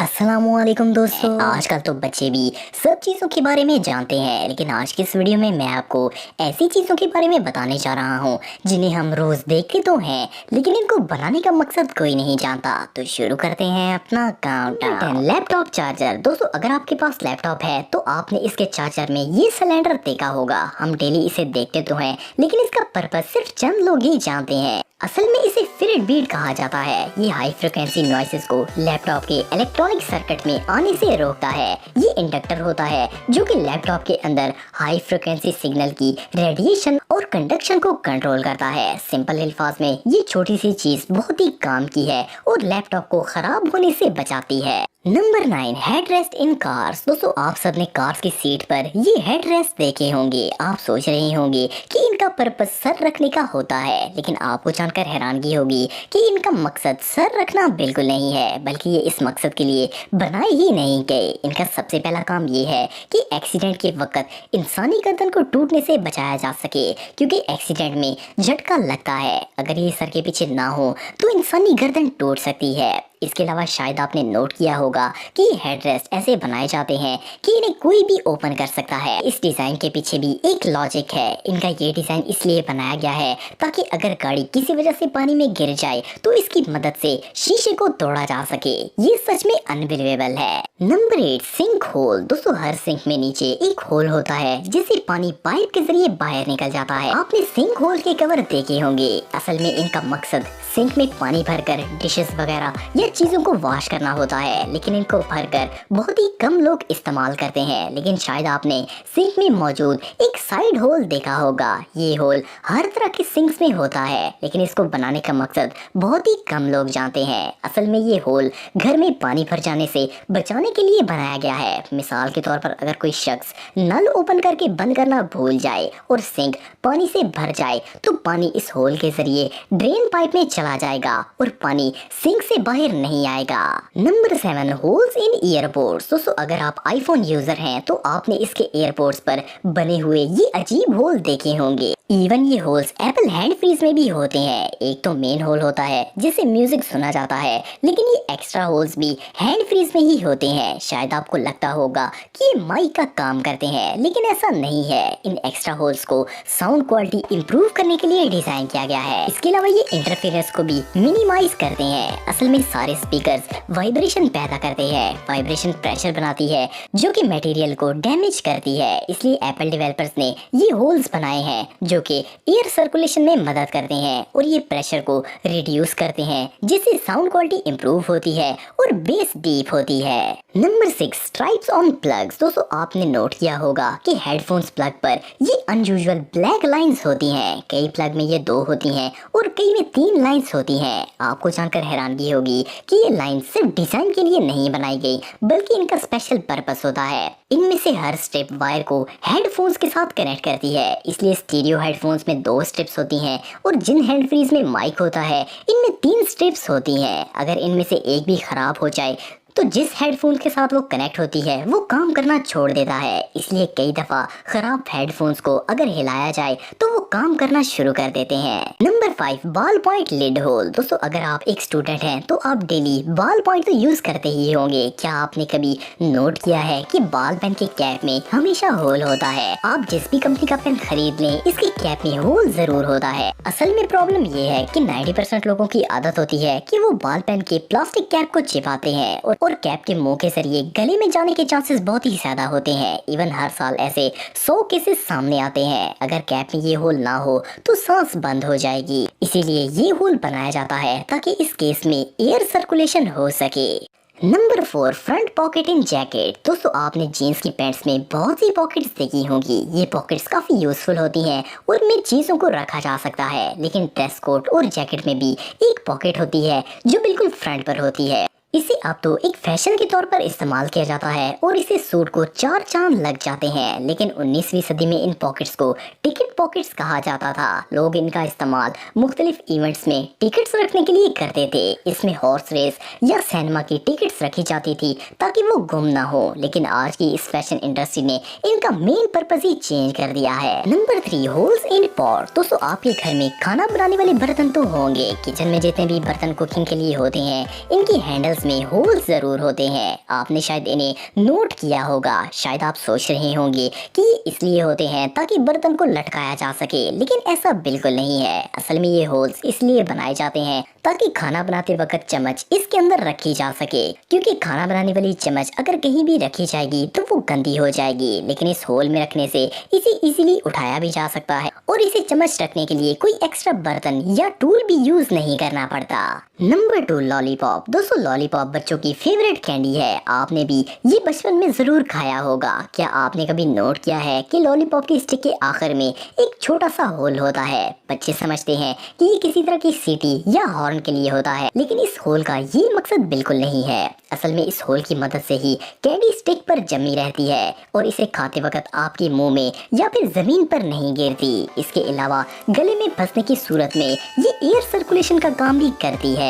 अस्सलामुअलैकुम दोस्तों। आजकल तो बच्चे भी सब चीज़ों के बारे में जानते हैं, लेकिन आज की इस वीडियो में मैं आपको ऐसी चीज़ों के बारे में बताने जा रहा हूँ जिन्हें हम रोज़ देखते तो हैं, लेकिन इनको बनाने का मकसद कोई नहीं जानता। तो शुरू करते हैं अपना काउंटडाउन। Laptop charger. दोस्तों, अगर आपके पास लैपटॉप है तो आपने इसके चार्जर में ये सिलेंडर देखा होगा। हम डेली इसे देखते तो हैं, लेकिन इसका पर्पस सिर्फ चंद लोग ही जानते हैं। असल में इसे फिरेट बीड कहा जाता है। ये हाई फ्रिक्वेंसी नॉइसेस को लैपटॉप के इलेक्ट्रॉनिक सर्किट में आने से रोकता है। ये इंडक्टर होता है जो कि लैपटॉप के अंदर हाई फ्रिक्वेंसी सिग्नल की रेडिएशन और कंडक्शन को कंट्रोल करता है। सिंपल अल्फाज में ये छोटी सी चीज बहुत ही काम की है और लैपटॉप को खराब होने से बचाती है। Number 9, head rest in cars. दोस्तों, आप सबने कार्स की सीट पर ये हेड रेस्ट देखे होंगे। आप सोच रहे होंगे कि इनका पर्पस सर रखने का होता है, लेकिन आपको जानकर हैरानगी होगी कि इनका मकसद सर रखना बिल्कुल नहीं है, बल्कि ये इस मकसद के लिए बनाए ही नहीं गए। इनका सबसे पहला काम ये है कि एक्सीडेंट के वक्त इंसानी गर्दन को टूटने से बचाया जा सके, क्योंकि एक्सीडेंट में झटका लगता है। अगर ये सर के पीछे ना हो तो इंसानी गर्दन टूट सकती है। इसके अलावा शायद आपने नोट किया होगा कि हेड रेस्ट ऐसे बनाए जाते हैं कि इन्हें कोई भी ओपन कर सकता है। इस डिजाइन के पीछे भी एक लॉजिक है। इनका ये डिजाइन इसलिए बनाया गया है ताकि अगर गाड़ी किसी वजह से पानी में गिर जाए तो इसकी मदद से शीशे को तोड़ा जा सके। ये सच में अनबिलीवेबल है। Number 8, sink hole. दोस्तों, हर सिंक में नीचे एक होल होता है जिससे पानी पाइप के जरिए बाहर निकल जाता है। आपने सिंक होल के कवर देखे होंगे। असल में इनका मकसद सिंक में पानी भरकर डिशेस वगैरह या चीजों को वॉश करना होता है, लेकिन इनको भरकर बहुत ही कम लोग इस्तेमाल करते हैं। लेकिन शायद आपने सिंक में मौजूद एक साइड होल देखा होगा। ये होल हर तरह के सिंक्स में होता है, लेकिन इसको बनाने का मकसद बहुत ही कम लोग जानते हैं। असल में ये होल घर में पानी भर जाने से बचाने के लिए बनाया गया है। मिसाल के तौर पर अगर कोई शख्स नल ओपन करके बंद करना भूल जाए और सिंक पानी से भर जाए तो पानी इस होल के जरिए ड्रेन पाइप में चला जाएगा और पानी सिंक से बाहर नहीं आएगा। Number 7, holes in ईयरपोड्स। दोस्तों, अगर आप आईफोन यूजर हैं तो आपने इसके ईयरपोड्स पर बने हुए ये अजीब होल देखे होंगे। इवन ये होल्स एप्पल हैंड फ्रीज में भी होते हैं। एक तो मेन होल होता है जिससे म्यूजिक सुना जाता है, लेकिन ये एक्स्ट्रा होल्स भी हैंड फ्रीज में ही होते हैं। शायद आपको लगता होगा कि ये माइक का काम करते हैं, लेकिन ऐसा नहीं है। इन एक्स्ट्रा होल्स को साउंड क्वालिटी इंप्रूव करने के लिए डिजाइन किया गया है। इसके अलावा ये इंटरफेरेंस को भी मिनिमाइज करते हैं। असल में सारे स्पीकर्स वाइब्रेशन पैदा करते हैं। वाइब्रेशन प्रेशर बनाती है जो कि मटेरियल को डैमेज करती है। इसलिए एप्पल डेवलपर्स ने ये होल्स बनाए हैं जो कि एयर सर्कुलेशन में मदद करते हैं और ये प्रेशर को रिड्यूस करते हैं, जिससे साउंड क्वालिटी इंप्रूव होती है और बेस डीप होती है। Number 6, stripes on plugs. दोस्तों, आपने नोट किया होगा कि हेडफोन्स प्लग पर ये अनयूजुअल ब्लैक लाइंस होती हैं। कई प्लग में ये 2 होती हैं और कई में 3 लाइंस होती हैं। आपको जानकर हैरानगी होगी कि ये लाइन सिर्फ डिजाइन के लिए नहीं बनाई गई, बल्कि इनका स्पेशल पर्पस होता है। इनमें से हर स्ट्रिप वायर को हेडफोन्स के साथ कनेक्ट करती है। इसलिए स्टीरियो हेडफोन्स में 2 स्ट्रिप्स होती हैं और जिन हैंड फ्रीज में माइक होता है इनमें 3 स्ट्रिप्स होती हैं। अगर इनमें से एक भी खराब हो जाए तो जिस हेडफोन के साथ वो कनेक्ट होती है वो काम करना छोड़ देता है। इसलिए कई दफा खराब हेडफोन्स को अगर हिलाया जाए तो वो काम करना शुरू कर देते हैं। Number 5, ball point lid hole. दोस्तों, अगर आप एक स्टूडेंट हैं तो आप डेली बॉल पॉइंट तो यूज करते ही होंगे। क्या आपने कभी नोट किया है कि बॉल पेन के कैप में हमेशा होल होता है? आप जिस भी कंपनी का पेन खरीद लें, इसके कैप में होल जरूर होता है। असल में प्रॉब्लम ये है कि 90% लोगों की आदत होती है कि वो बॉल पेन के प्लास्टिक कैप को चिपकाते हैं और कैप के मुंह के जरिए गले में जाने के चांसेस बहुत ही ज्यादा होते हैं। इवन हर साल ऐसे 100 केसेस सामने आते हैं। अगर कैप में ये होल ना हो तो सांस बंद हो जाएगी। इसीलिए ये होल बनाया जाता है ताकि इस केस में एयर सर्कुलेशन हो सके। नंबर 4, फ्रंट पॉकेट इन जैकेट। दोस्तों, आपने जीन्स की पैंट्स में बहुत सी पॉकेट्स देखी होंगी। ये पॉकेट्स काफी यूजफुल होती हैं और इनमें चीजों को रखा जा सकता है। लेकिन ड्रेस कोट और जैकेट में भी एक पॉकेट होती है जो बिल्कुल फ्रंट पर होती है। इसे अब तो एक फैशन के तौर पर इस्तेमाल किया जाता है और इसे सूट को 4 चांद लग जाते हैं। लेकिन 19वीं सदी में इन पॉकेट्स को टिकट पॉकेट्स कहा जाता था। लोग इनका इस्तेमाल मुख्तलिफ इवेंट्स में टिकट्स रखने के लिए करते थे। इसमें हॉर्स रेस या सिनेमा की टिकट्स रखी जाती थी ताकि वो गुम ना हो। लेकिन आज की इस फैशन इंडस्ट्री ने इनका मेन पर्पस ही चेंज कर दिया है। Number 3, holes in pot. दोस्तों, आपके घर में खाना बनाने वाले बर्तन तो होंगे। किचन में जितने भी बर्तन कुकिंग के लिए होते हैं, इनकी हैंडल ड्रॉर्स में होल जरूर होते हैं। आपने शायद इन्हें नोट किया होगा। शायद आप सोच रहे होंगे कि ये इसलिए होते हैं ताकि बर्तन को लटकाया जा सके, लेकिन ऐसा बिल्कुल नहीं है। असल में ये होल्स इसलिए बनाए जाते हैं ताकि खाना बनाते वक्त चम्मच इसके अंदर रखी जा सके, क्योंकि खाना बनाने वाली चम्मच अगर कहीं भी रखी जाएगी तो वो गंदी हो जाएगी, लेकिन इस होल में रखने से इसे इजीली उठाया भी जा सकता है और इसे चम्मच रखने के लिए कोई एक्स्ट्रा बर्तन या टूल भी यूज नहीं करना पड़ता। Number 2, lollipop. दोस्तों, लॉलीपॉप बच्चों की फेवरेट कैंडी है। आपने भी ये बचपन में जरूर खाया होगा। क्या आपने कभी नोट किया है कि लॉलीपॉप की स्टिक के आखिर में एक छोटा सा होल होता है? बच्चे समझते हैं कि ये किसी तरह की सीटी या हॉर्न के लिए होता है, लेकिन इस होल का ये मकसद बिल्कुल नहीं है। असल में इस होल की मदद से ही कैंडी स्टिक पर जमी रहती है और इसे खाते वक्त आपके मुंह में या फिर जमीन पर नहीं गिरती। इसके अलावा गले में फंसने की सूरत में ये एयर सर्कुलेशन का काम भी करती है।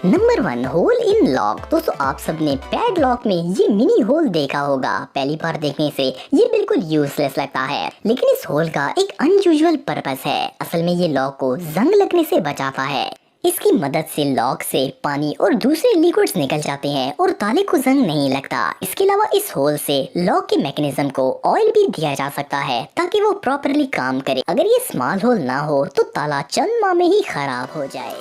Number 1, hole in lock. दोस्तों, आप सबने पैड लॉक में ये मिनी होल देखा होगा। पहली बार देखने से ये बिल्कुल यूजलेस लगता है, लेकिन इस होल का एक अनयूजुअल पर्पस है। असल में ये लॉक को जंग लगने से बचाता है। इसकी मदद से लॉक से पानी और दूसरे लिक्विड्स निकल जाते हैं और ताले को जंग नहीं लगता। इसके अलावा इस होल से लॉक के मैकेनिज्म को ऑयल भी दिया जा सकता है ताकि वो प्रॉपरली काम करे। अगर ये स्मॉल होल ना हो तो ताला चंद माह में ही खराब हो जाए।